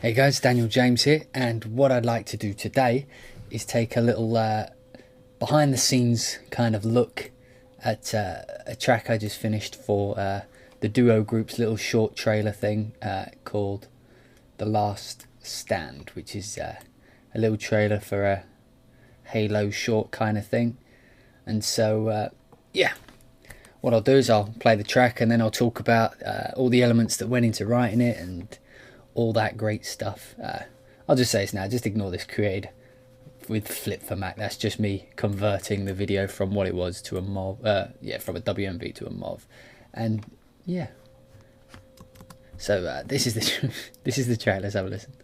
Hey guys, Daniel James here, and what I'd like to do today is take a little behind the scenes kind of look at a track I just finished for the TheDuoGroup's little short trailer thing called The Last Stand, which is a little trailer for a Halo short kind of thing. And so yeah, what I'll do is I'll play the track and then I'll talk about all the elements that went into writing it and all that great stuff. I'll just say this now, just ignore this created with Flip for Mac. That's just me converting the video from what it was to a MOV, from a WMV to a MOV. And yeah, so this is the this is the track. Let's have a listen.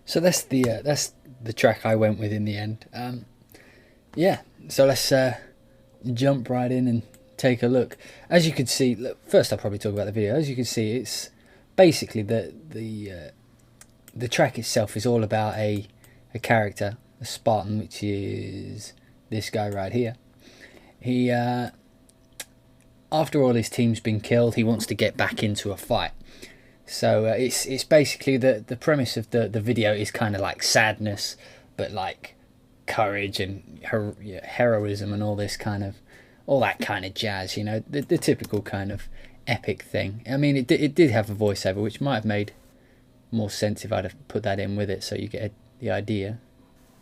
So that's the track I went with in the end. Yeah, so let's jump right in and take a look. As you can see, look, first I'll probably talk about the video. As you can see, it's basically the track itself is all about a character, a Spartan, which is this guy right here. He after all his team's been killed, he wants to get back into a fight. So it's basically the premise of the video is kind of like sadness, but like courage and heroism and all that kind of jazz, you know, the typical kind of epic thing. I mean, it did have a voiceover, which might have made more sense if I'd have put that in with it, so you get the idea.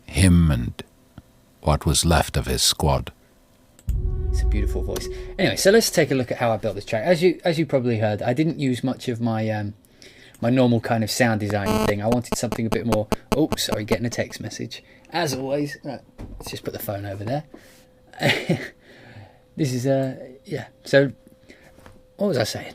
Him and what was left of his squad. It's a beautiful voice. Anyway, so let's take a look at how I built this track. As you probably heard, I didn't use much of my my normal kind of sound design thing. I wanted something a bit more. Oh, sorry, getting a text message. As always, let's just put the phone over there. This is yeah. So what was I saying?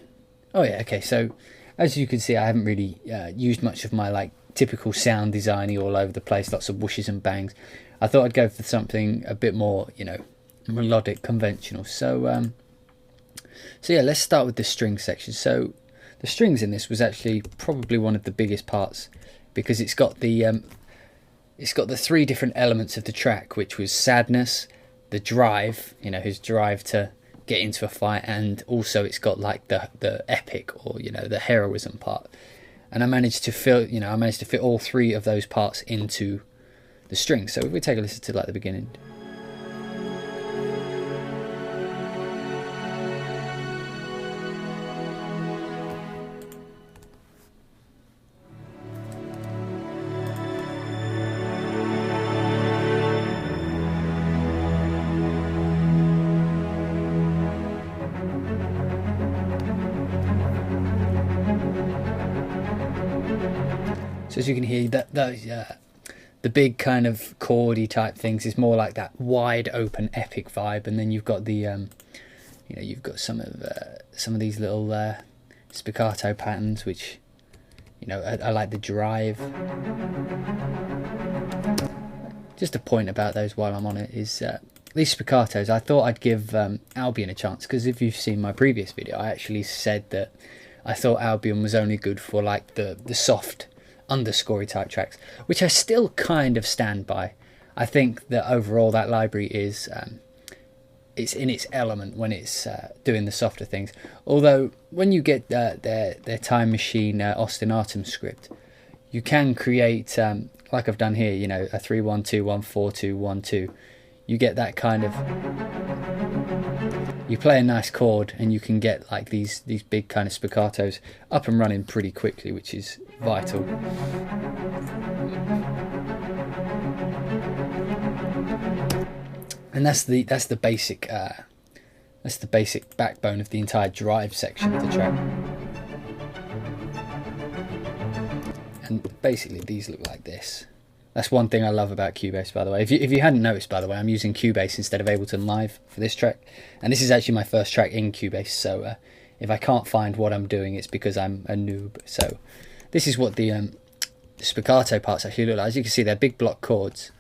Oh yeah, okay. So as you can see, I haven't really used much of my like typical sound designy all over the place. Lots of whooshes and bangs. I thought I'd go for something a bit more, you know, melodic, conventional. So so yeah, let's start with the string section. So the strings in this was actually probably one of the biggest parts, because it's got the three different elements of the track, which was sadness, the drive, you know, his drive to get into a fight, and also it's got like the epic, or you know, the heroism part. And I managed to fit all three of those parts into the strings. So if we take a listen to like the beginning. So as you can hear, those the big kind of chordy type things is more like that wide open epic vibe, and then you've got the you know, you've got some of these little spiccato patterns, which, you know, I like the drive. Just a point about those while I'm on it is these spiccatos. I thought I'd give Albion a chance, because if you've seen my previous video, I actually said that I thought Albion was only good for like the soft underscorey type tracks, which I still kind of stand by. I think that overall that library is it's in its element when it's doing the softer things. Although when you get their Time Machine ostinatum script, you can create like I've done here, you know, a 3-1-2, 1-4-2, 1-2. You get that kind of, you play a nice chord and you can get like these big kind of spiccatos up and running pretty quickly, which is vital. And that's the basic backbone of the entire drive section of the track. And basically these look like this. That's one thing I love about Cubase, by the way. If you hadn't noticed, by the way, I'm using Cubase instead of Ableton Live for this track. And this is actually my first track in Cubase, so if I can't find what I'm doing, it's because I'm a noob. So this is what the spiccato parts actually look like. As you can see, they're big block chords.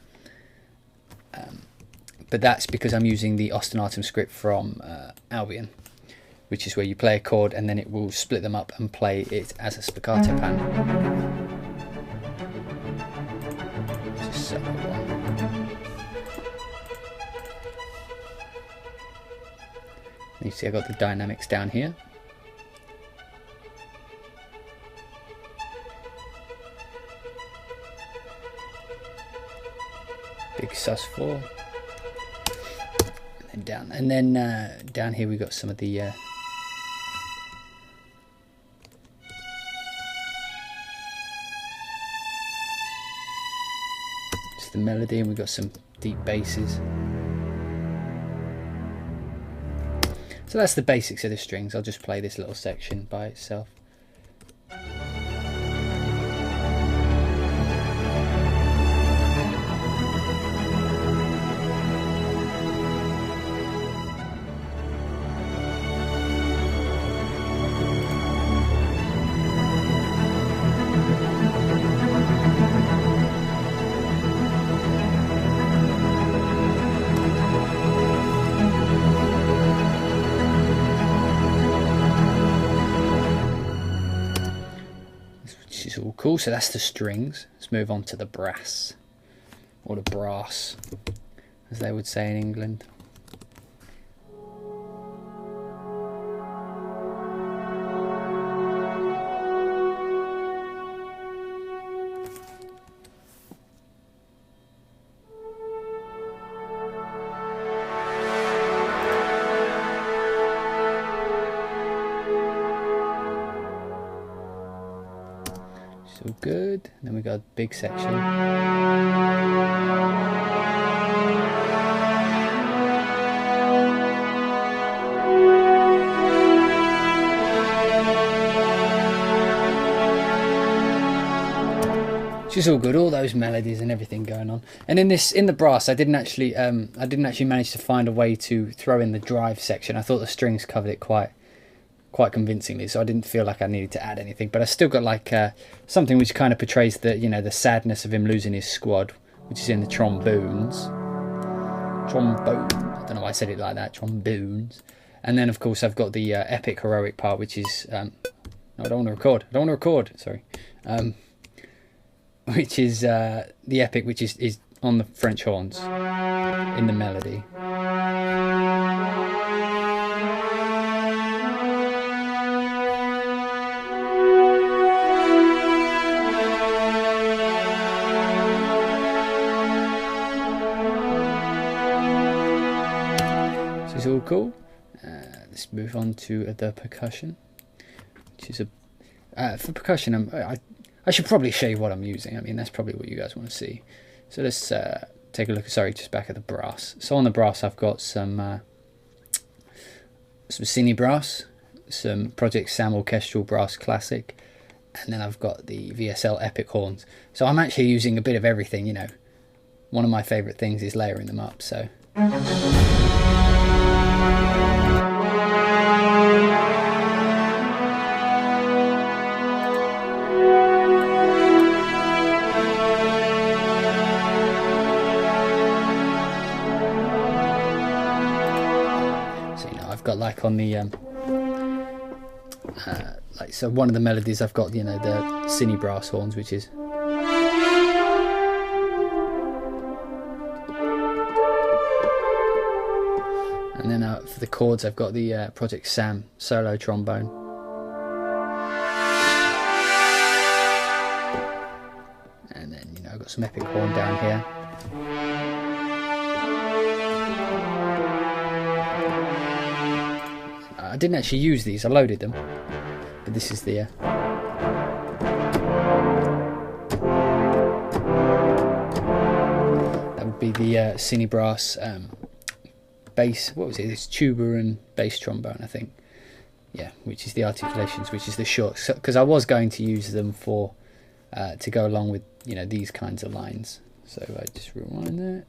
But that's because I'm using the ostinatum script from Albion, which is where you play a chord and then it will split them up and play it as a spiccato pattern. You see I've got the dynamics down here. Big sus4. And then down here we got some of the just the melody, and we got some deep basses. So that's the basics of the strings. I'll just play this little section by itself. Cool, so that's the strings. Let's move on to the brass, or the brass, as they would say in England. So good. Then we got a big section. Which is all good. All those melodies and everything going on. And in the brass, I didn't actually manage to find a way to throw in the drive section. I thought the strings covered it quite convincingly, so I didn't feel like I needed to add anything. But I still got like something which kind of portrays the, you know, the sadness of him losing his squad, which is in the trombones. I don't know why I said it like that. Trombones. And then of course I've got the epic heroic part, which is no, I don't want to record. Sorry. Which is the epic, which is on the French horns in the melody. All cool. Let's move on to the percussion, which is for percussion. I should probably show you what I'm using. I mean, that's probably what you guys want to see. So let's take a look. Sorry, just back at the brass. So on the brass, I've got some Cine brass, some Project Sam Orchestral Brass Classic, and then I've got the VSL Epic horns. So I'm actually using a bit of everything. You know, one of my favourite things is layering them up. So. Got like on the like, so one of the melodies I've got, you know, the Cine brass horns, which is, and for the chords, I've got the Project Sam solo trombone. And then, you know, I've got some epic horn down here. I didn't actually use these, I loaded them. But this is the... that would be the Cine Brass bass, what was it? It's tuba and bass trombone, I think. Yeah, which is the articulations, which is the shorts. Because I was going to use them for to go along with, you know, these kinds of lines. So I just rewind that.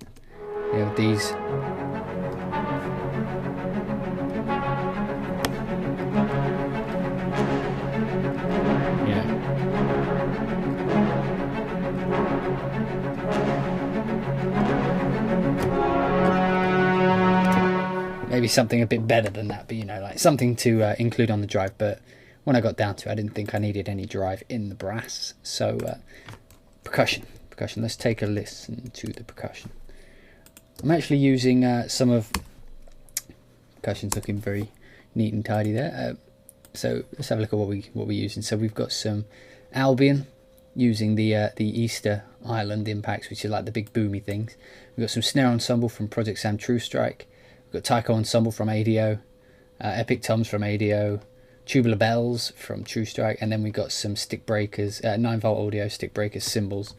You have these. Maybe something a bit better than that, but, you know, like something to include on the drive. But when I got down to it, I didn't think I needed any drive in the brass. So percussion. Let's take a listen to the percussion. I'm actually using some of... Percussion's looking very neat and tidy there. So let's have a look at what we're using. So we've got some Albion, using the Easter Island impacts, which are like the big boomy things. We've got some snare ensemble from Project Sam True Strike. We've got taiko ensemble from ADO, epic toms from ADO, tubular bells from True Strike, and then we've got some stick breakers, 9-volt audio stick breakers cymbals.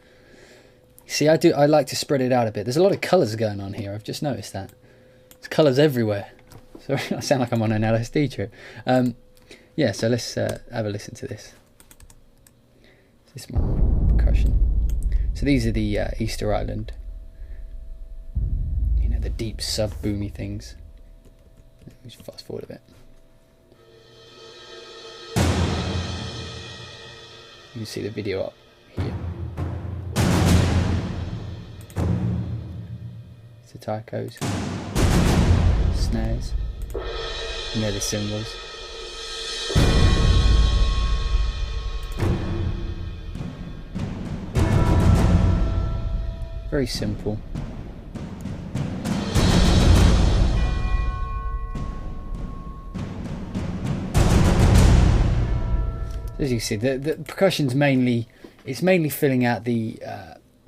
See, I like to spread it out a bit. There's a lot of colours going on here. I've just noticed that. There's colours everywhere. Sorry, I sound like I'm on an LSD trip. Yeah, so let's have a listen to this. This is my percussion. So these are the Easter Island, you know, the deep sub boomy things. Let me just fast forward a bit. You can see the video up here. It's the taikos, snares, and they're the cymbals. Very simple. As you see, the percussion's mainly filling out the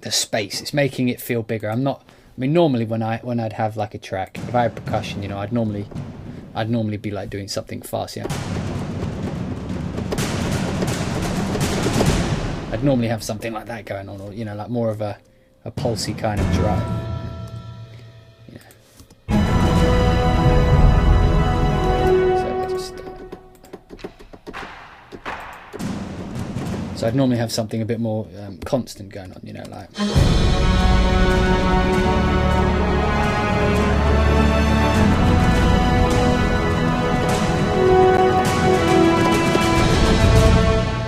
space. It's making it feel bigger. I mean, normally when I'd have like a track, if I had percussion, you know, I'd normally be like doing something fast, yeah. I'd normally have something like that going on, or, you know, like more of a pulsy kind of drive. Yeah. So I'd normally have something a bit more constant going on, you know, like.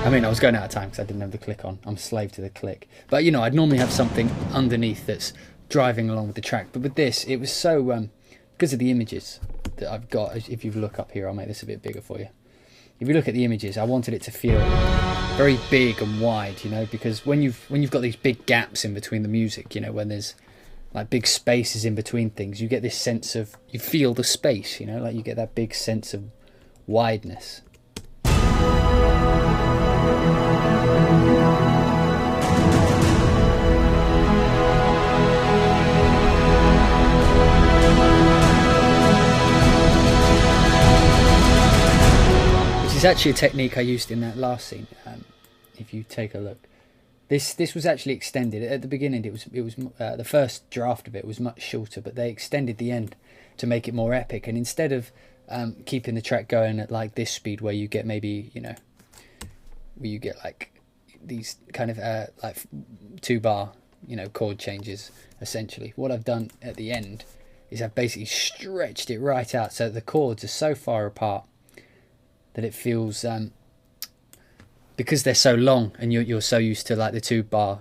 I mean, I was going out of time because I didn't have the click on. I'm a slave to the click. But, you know, I'd normally have something underneath that's driving along with the track. But with this, it was so, because of the images that I've got, if you look up here, I'll make this a bit bigger for you. If you look at the images, I wanted it to feel very big and wide, you know, because when you've got these big gaps in between the music, you know, when there's like big spaces in between things, you get this sense of, you feel the space, you know, like you get that big sense of wideness. Which is actually a technique I used in that last scene. If you take a look, this was actually extended at the beginning. It was the first draft of it was much shorter, but they extended the end to make it more epic. And instead of keeping the track going at like this speed, where you get maybe, you know, where you get like these kind of like 2-bar, you know, chord changes, essentially. What I've done at the end is I've basically stretched it right out so that the chords are so far apart that it feels, because they're so long and you're so used to like the 2-bar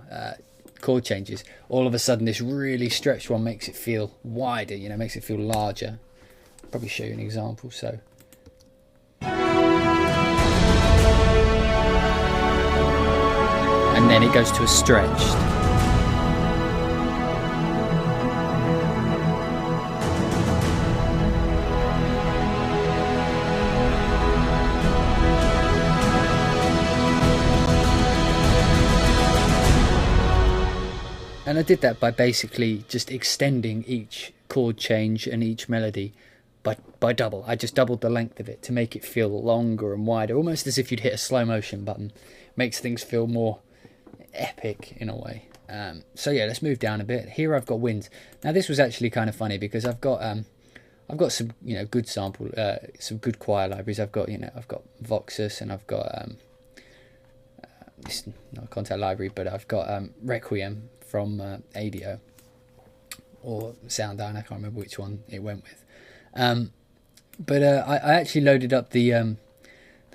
chord changes, all of a sudden this really stretched one makes it feel wider, you know, makes it feel larger. I'll probably show you an example. So and then it goes to a stretched. And I did that by basically just extending each chord change and each melody by double. I just doubled the length of it to make it feel longer and wider, almost as if you'd hit a slow motion button. Makes things feel more epic in a way. So yeah, let's move down a bit. Here I've got winds. Now this was actually kind of funny because I've got some good sample, some good choir libraries. I've got Voxus, and I've got it's not a contact library, but I've got Requiem from ADO or Soundine. I can't remember which one it went with. But I actually loaded up the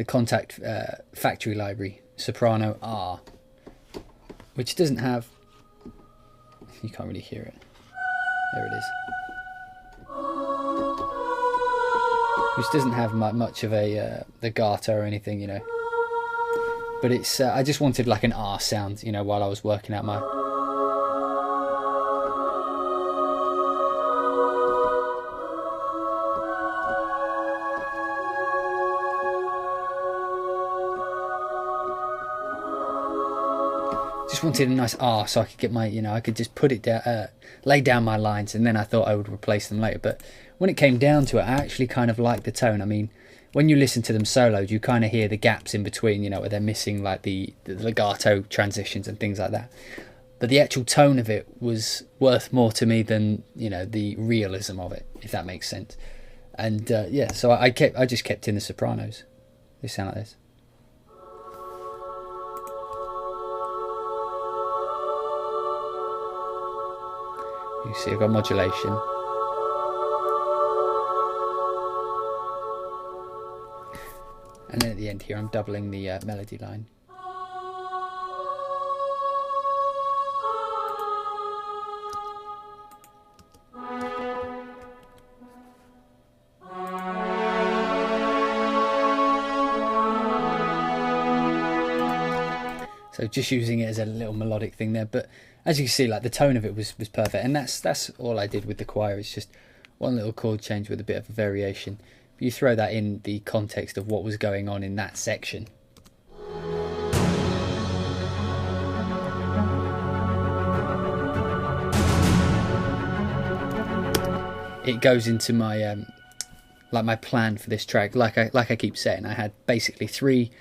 Contact factory library, Soprano R, which doesn't have. You can't really hear it. There it is. Which doesn't have much of a legato or anything, But it's I just wanted like an R sound, while I was working out my. Just wanted a nice R so I could get my, I could just put it down, lay down my lines, and then I thought I would replace them later. But when it came down to it, I actually kind of liked the tone. I mean, when you listen to them soloed, you kind of hear the gaps in between, where they're missing like the legato transitions and things like that. But the actual tone of it was worth more to me than, the realism of it, if that makes sense. And yeah, so I just kept in the sopranos. They sound like this. You see, I've got modulation. And then at the end here, I'm doubling the melody line. So just using it as a little melodic thing there, but as you can see, like the tone of it was perfect, and that's all I did with the choir. It's just one little chord change with a bit of a variation. But you throw that in the context of what was going on in that section. It goes into my my plan for this track. Like I keep saying, I had basically three.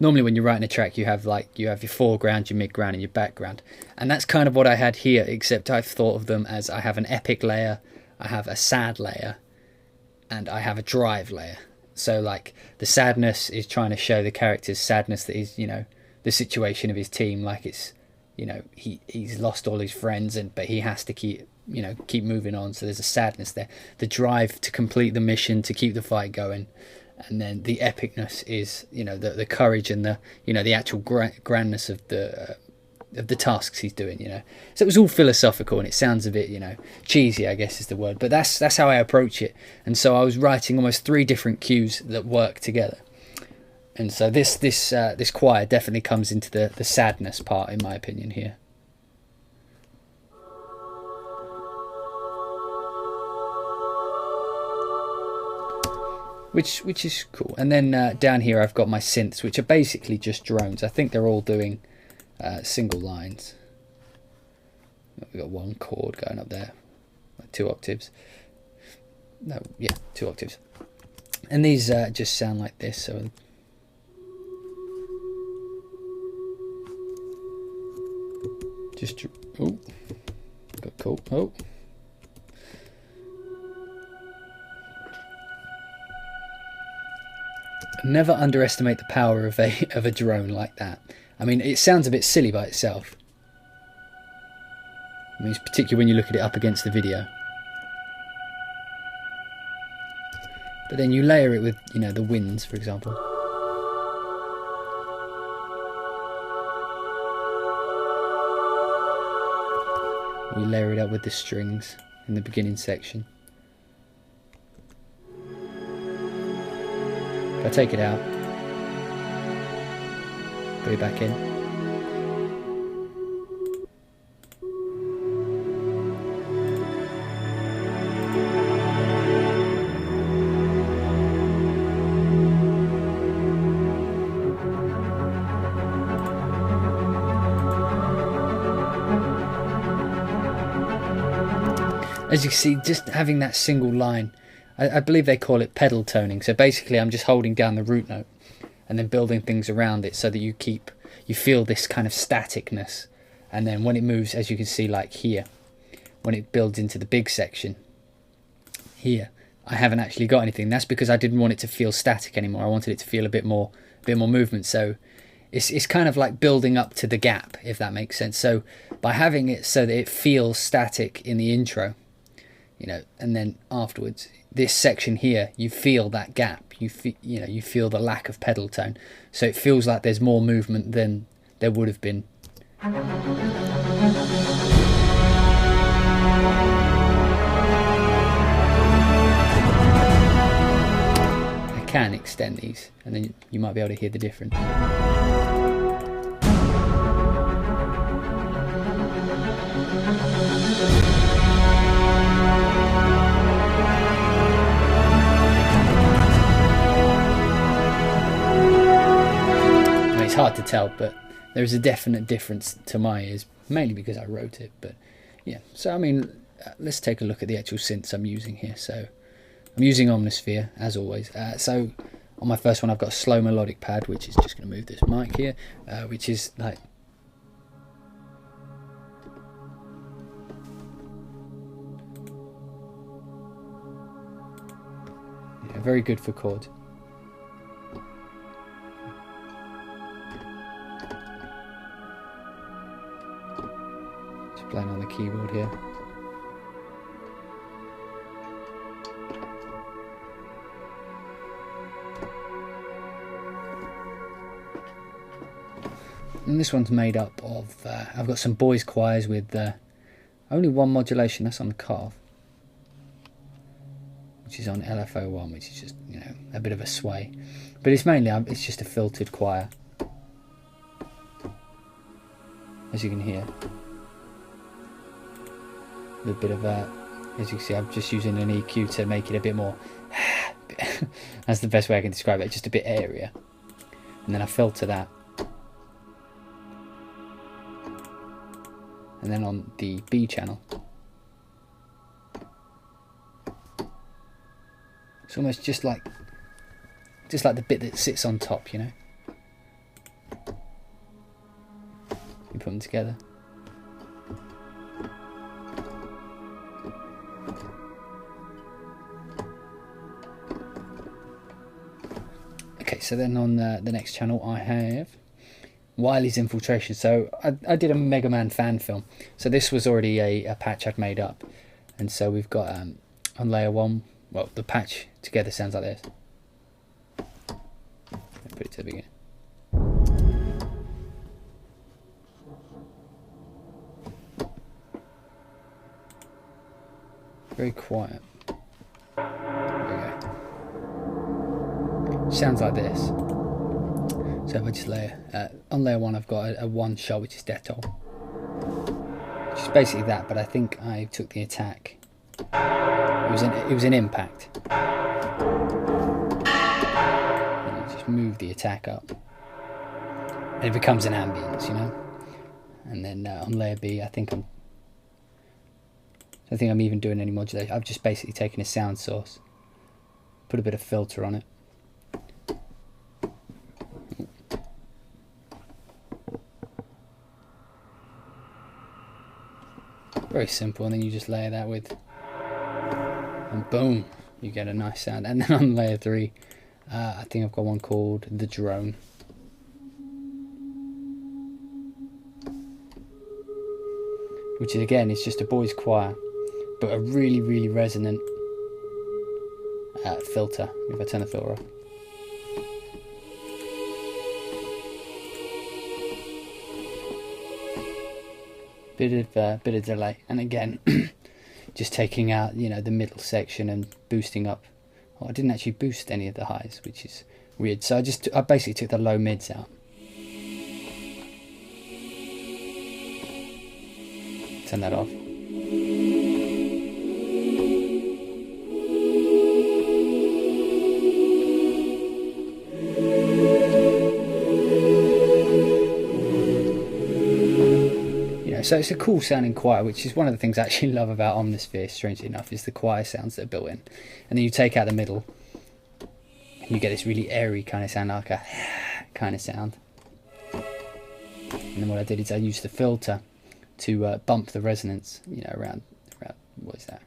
Normally when you're writing a track, you have your foreground, your midground, and your background. And that's kind of what I had here, except I've thought of them as I have an epic layer, I have a sad layer, and I have a drive layer. So like the sadness is trying to show the character's sadness that is, the situation of his team, like it's, he's lost all his friends, but he has to keep moving on. So there's a sadness there. The drive to complete the mission, to keep the fight going. And then the epicness is, the courage and the actual grandness of the tasks he's doing, So it was all philosophical, and it sounds a bit, cheesy, I guess is the word. But that's how I approach it. And so I was writing almost 3 different cues that work together. And so this choir definitely comes into the sadness part, in my opinion, here. Which is cool. And then down here I've got my synths, which are basically just drones. I think they're all doing single lines. We've got 1 chord going up there, like 2 octaves. No, yeah, 2 octaves. And these just sound like this. So just got cool. Oh. Never underestimate the power of a drone like that. I mean, it sounds a bit silly by itself. I mean, particularly when you look at it up against the video. But then you layer it with, the winds, for example. You layer it up with the strings in the beginning section. If I take it out, put it back in. As you can see, just having that single line, I believe they call it pedal toning. So basically I'm just holding down the root note and then building things around it so that you feel this kind of staticness. And then when it moves, as you can see, like here, when it builds into the big section here, I haven't actually got anything. That's because I didn't want it to feel static anymore. I wanted it to feel a bit more movement. So it's kind of like building up to the gap, if that makes sense. So by having it so that it feels static in the intro, you know, and then afterwards, this section here, you feel that gap. You feel the lack of pedal tone. So it feels like there's more movement than there would have been. I can extend these, and then you might be able to hear the difference. It's hard to tell, but there is a definite difference to my ears, mainly because I wrote it. But yeah, so I mean, let's take a look at the actual synths I'm using here. So I'm using Omnisphere as always. So on my first one I've got a slow melodic pad, which is just going to move this mic here, which is like very good for chords. Playing on the keyboard here. And this one's made up of, I've got some boys choirs with only one modulation, that's on the calf, which is on LFO1, which is just, you know, a bit of a sway. But it's mainly, it's just a filtered choir, as you can hear. A bit of as you can see, I'm just using an EQ to make it a bit more that's the best way I can describe it, just a bit airier, and then I filter that, and then on the B channel it's almost just like the bit that sits on top, you know, you put them together. Okay, so then on the next channel I have Wiley's Infiltration. So I did a Mega Man fan film. So this was already a patch I'd made up. And so we've got on layer 1, well, the patch together sounds like this. I'll put it to the beginning. Very quiet. Sounds like this. So if I just on layer 1 I've got a 1 shot, which is Detol, which is basically that, but I think I took the attack, it was an impact, and I just move the attack up and it becomes an ambience, you know. And then on layer B I don't think I'm even doing any modulation. I've just basically taken a sound source, put a bit of filter on it. Very simple, and then you just layer that with, and boom, you get a nice sound. And then on layer 3, I think I've got one called The Drone. Which is, again, it's just a boys' choir, but a really, really resonant filter. If I turn the filter off. Bit of delay, and again just taking out, you know, the middle section and boosting up. Oh, I didn't actually boost any of the highs, which is weird. So I basically took the low mids out. Turn that off. know, so it's a cool sounding choir, which is one of the things I actually love about Omnisphere, strangely enough, is the choir sounds that are built in. And then you take out the middle, and you get this really airy kind of sound, like a kind of sound. And then what I did is I used the filter to bump the resonance, you know, around what is that?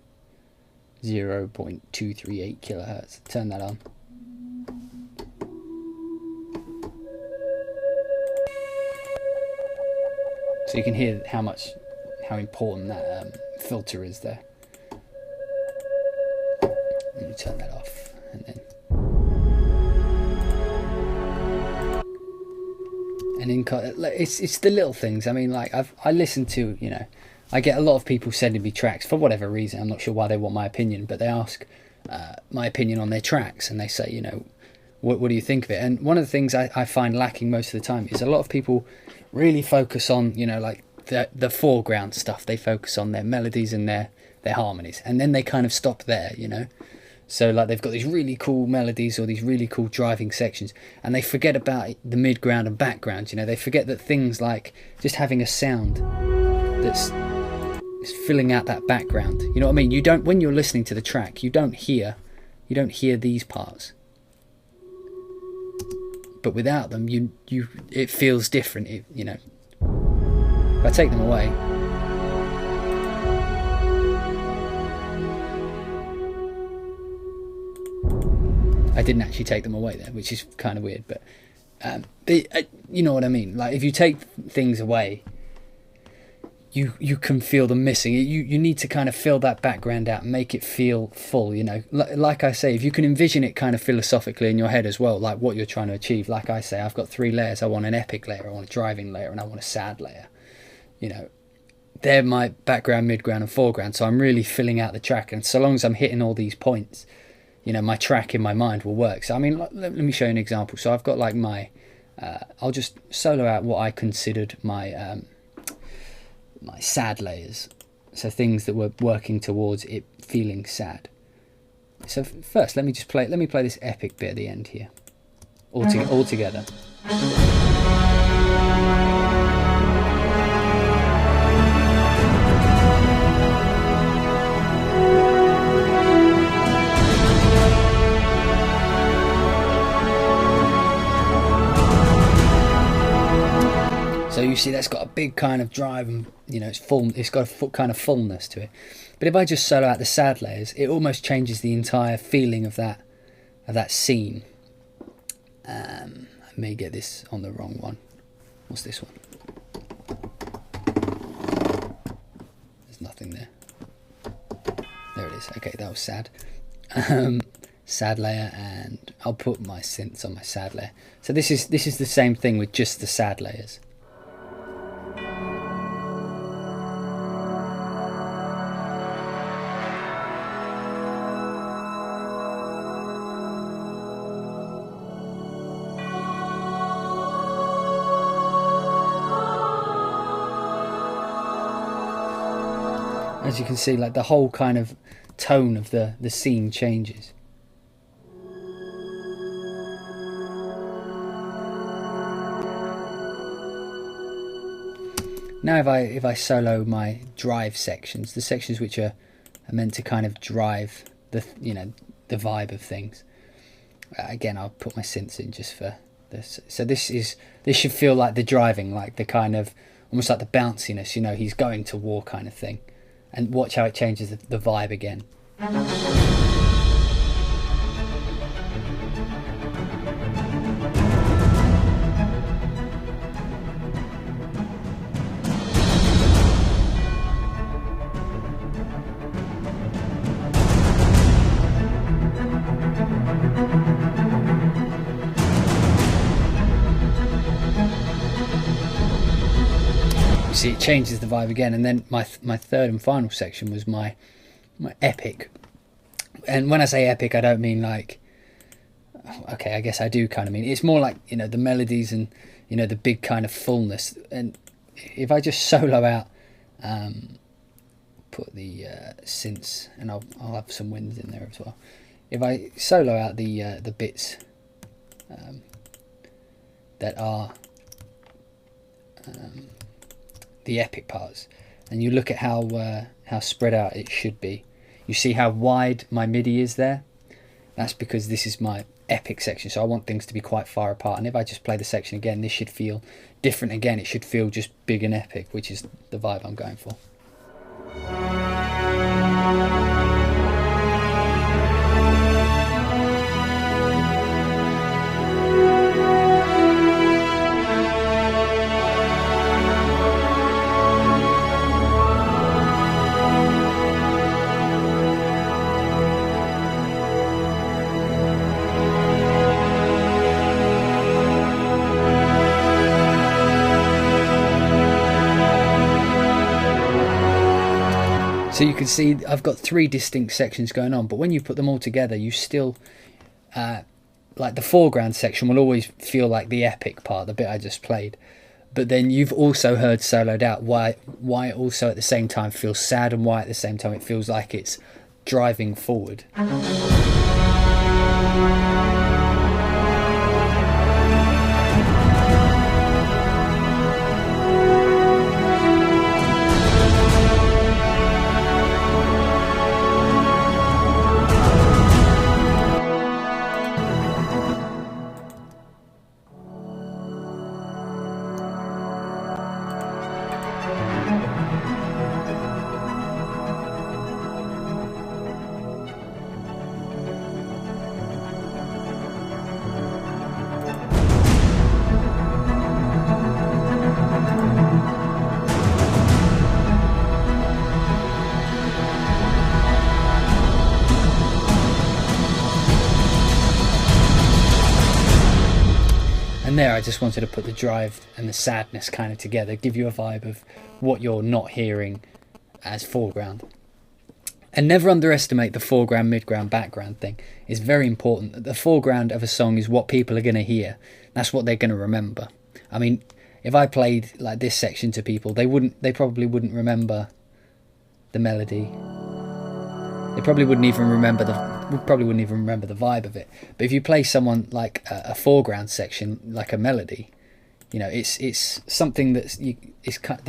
0.238 kilohertz. Turn that on. So you can hear how important that filter is there. Let me turn that off, and then it's the little things. I mean, like I listen to, you know, I get a lot of people sending me tracks for whatever reason. I'm not sure why they want my opinion, but they ask my opinion on their tracks, and they say, you know, what do you think of it? And one of the things I find lacking most of the time is a lot of people really focus on, you know, like the foreground stuff. They focus on their melodies and their harmonies, and then they kind of stop there, you know. So like they've got these really cool melodies or these really cool driving sections, and they forget about the midground and background. You know, they forget that things like just having a sound that's filling out that background. You know what I mean? You don't, when you're listening to the track, you don't hear these parts. But without them, it feels different. You know, if I take them away, I didn't actually take them away there, which is kind of weird. But you know what I mean. Like if you take things away, you can feel them missing. You need to kind of fill that background out and make it feel full, you know. Like I say, if you can envision it kind of philosophically in your head as well, like what you're trying to achieve. Like I say, I've got 3 layers. I want an epic layer, I want a driving layer, and I want a sad layer. You know, they're my background, midground and foreground. So I'm really filling out the track, and so long as I'm hitting all these points, you know, my track in my mind will work. So I mean, let me show you an example. So I've got like my I'll just solo out what I considered my my sad layers, so things that were working towards it feeling sad. So first, let me play this epic bit at the end here, all together. So you see that's got a big kind of drive, and you know it's got a kind of fullness to it. But if I just solo out the sad layers, it almost changes the entire feeling of that scene. I may get this on the wrong one. What's this one? There's nothing there. There it is. Okay, that was sad. Sad layer, and I'll put my synths on my sad layer. So this is the same thing with just the sad layers. As you can see, like the whole kind of tone of the scene changes. Now if I solo my drive sections, the sections which are meant to kind of drive the vibe of things. Again, I'll put my synths in just for this. So this should feel like the driving, like the kind of almost like the bounciness, you know, he's going to war kind of thing. And watch how it changes the vibe again. See, it changes the vibe again. And then my third and final section was my epic. And when I say epic, I don't mean like, okay, I guess I do kind of mean, it's more like, you know, the melodies and, you know, the big kind of fullness. And if I just solo out, put the synths, and I'll have some winds in there as well. If I solo out the bits that are the epic parts, and you look at how spread out it should be. You see how wide my MIDI is there? That's because this is my epic section, so I want things to be quite far apart. And if I just play the section again, this should feel different again. It should feel just big and epic, which is the vibe I'm going for. So you can see I've got 3 distinct sections going on, but when you put them all together, you still, like the foreground section will always feel like the epic part, the bit I just played. But then you've also heard soloed out why it also at the same time feels sad, and why at the same time it feels like it's driving forward. And there I just wanted to put the drive and the sadness kind of together, give you a vibe of what you're not hearing as foreground. And never underestimate the foreground, midground, background thing. It's very important. The foreground of a song is what people are going to hear. That's what they're going to remember. I mean, if I played like this section to people, they probably wouldn't remember the melody. They probably wouldn't even remember the vibe of it. But if you play someone like a foreground section, like a melody, you know, it's something that's the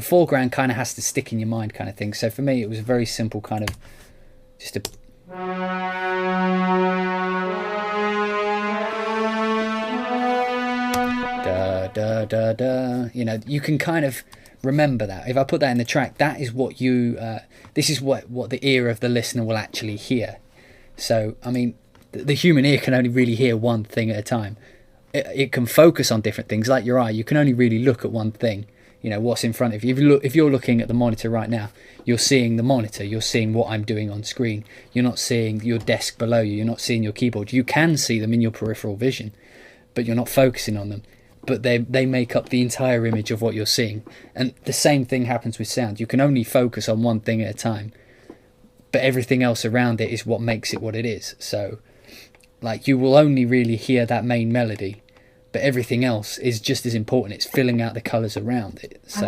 foreground kind of has to stick in your mind, kind of thing. So for me, it was a very simple kind of just a. Da da da da. You know, you can kind of remember that. If I put that in the track, that is what you. This is what the ear of the listener will actually hear. So, I mean, the human ear can only really hear one thing at a time. It can focus on different things, like your eye. You can only really look at one thing. You know, what's in front of you. If you're looking at the monitor right now, you're seeing the monitor. You're seeing what I'm doing on screen. You're not seeing your desk below you. You're not seeing your keyboard. You can see them in your peripheral vision, but you're not focusing on them. But they make up the entire image of what you're seeing. And the same thing happens with sound. You can only focus on one thing at a time, but everything else around it is what makes it what it is. So, like, you will only really hear that main melody, but everything else is just as important. It's filling out the colours around it. So.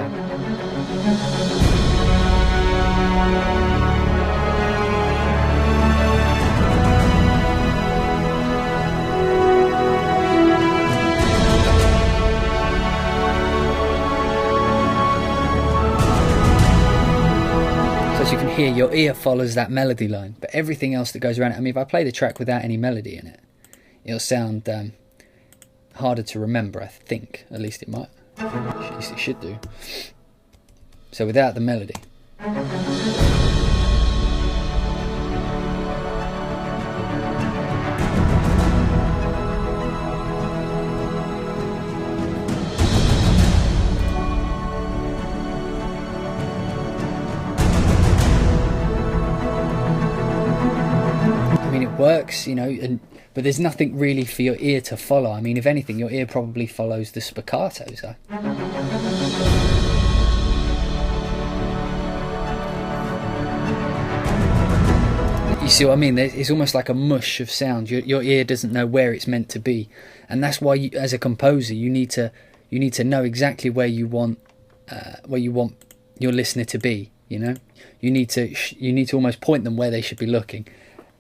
As you can hear, your ear follows that melody line, but everything else that goes around it, I mean, if I play the track without any melody in it, it'll sound harder to remember, I think. At least it might. At least it should do. So without the melody. Works, you know, but there's nothing really for your ear to follow. I mean, if anything, your ear probably follows the spiccatos. You see what I mean? It's almost like a mush of sound. Your ear doesn't know where it's meant to be, and that's why, as a composer, you need to know exactly where you want your listener to be. You know, you need to almost point them where they should be looking.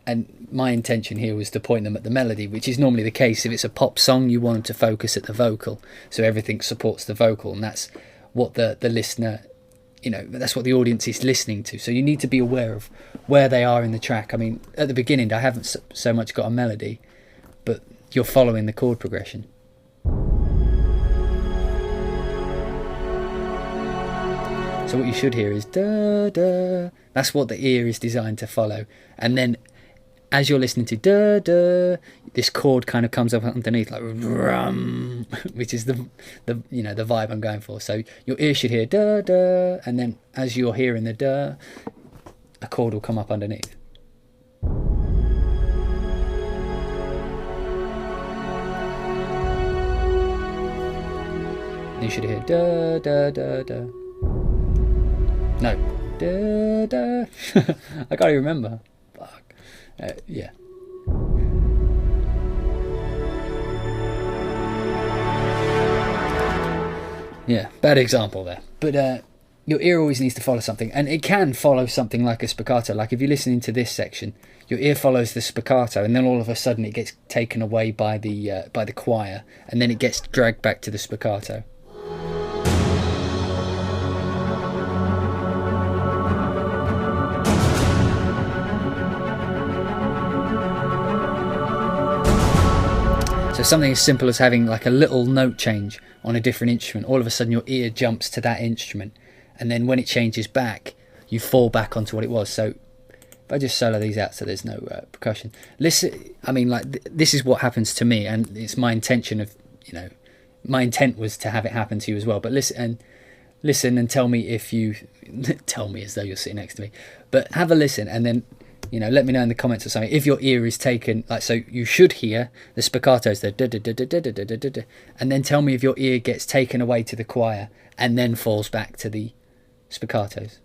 And my intention here was to point them at the melody, which is normally the case. If it's a pop song, you want them to focus at the vocal, so everything supports the vocal, and that's what the listener you know, that's what the audience is listening to. So you need to be aware of where they are in the track. I mean, at the beginning, I haven't so much got a melody, but you're following the chord progression. So what you should hear is da da. That's what the ear is designed to follow. And then as you're listening to da da, this chord kind of comes up underneath, like rum, which is the you know, the vibe I'm going for. So your ear should hear da da, and then as you're hearing the da, a chord will come up underneath. You should hear da da da da. No, da da. I can't even remember. Fuck. Yeah. Yeah, bad example there. But your ear always needs to follow something, and it can follow something like a spiccato. Like if you're listening to this section, your ear follows the spiccato, and then all of a sudden it gets taken away by the choir, and then it gets dragged back to the spiccato. So something as simple as having like a little note change on a different instrument, all of a sudden your ear jumps to that instrument, and then when it changes back, you fall back onto what it was. So if I just solo these out so there's no percussion. Listen, I mean, like this is what happens to me, and it's my intention of, you know, my intent was to have it happen to you as well. But listen and tell me if you tell me as though you're sitting next to me, but have a listen and then, you know, let me know in the comments or something if your ear is taken, like, so you should hear the spiccatos there, da, da, da, da, da, da, da, da, da, and then tell me if your ear gets taken away to the choir and then falls back to the spiccatos.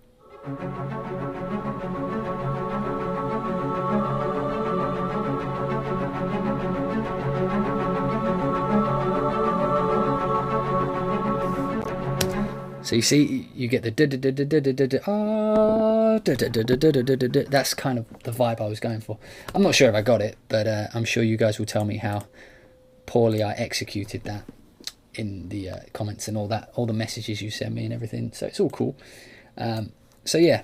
So you see, you get the da da da da da da da da ah da da da da da da da da. That's kind of the vibe I was going for. I'm not sure if I got it, but I'm sure you guys will tell me how poorly I executed that in the comments and all that, all the messages you send me and everything. So it's all cool. So yeah,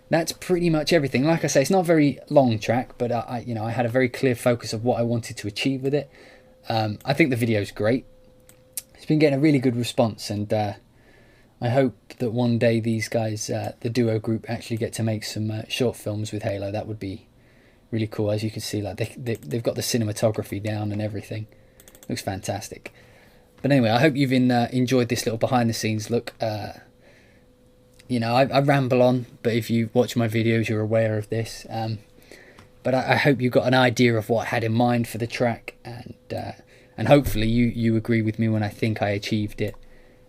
that's pretty much everything. Like I say, it's not a very long track, but I had a very clear focus of what I wanted to achieve with it. I think the video is great. It's been getting a really good response, and I hope that one day these guys, the Duo Group, actually get to make some short films with Halo. That would be really cool. As you can see, like they've got the cinematography down and everything. Looks fantastic. But anyway, I hope you've enjoyed this little behind the scenes look. You know, I ramble on, but if you watch my videos, you're aware of this. But I hope you got an idea of what I had in mind for the track, and hopefully you agree with me when I think I achieved it,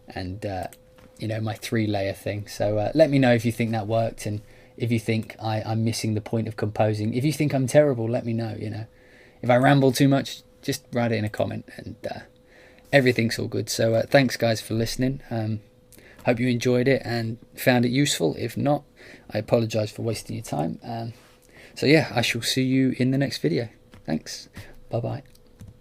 and you know, my 3-layer thing. So let me know if you think that worked, and if you think I'm missing the point of composing. If you think I'm terrible, let me know. You know, if I ramble too much, just write it in a comment, and everything's all good. So thanks guys for listening. Hope you enjoyed it and found it useful. If not, I apologize for wasting your time. So yeah, I shall see you in the next video. Thanks. Bye bye.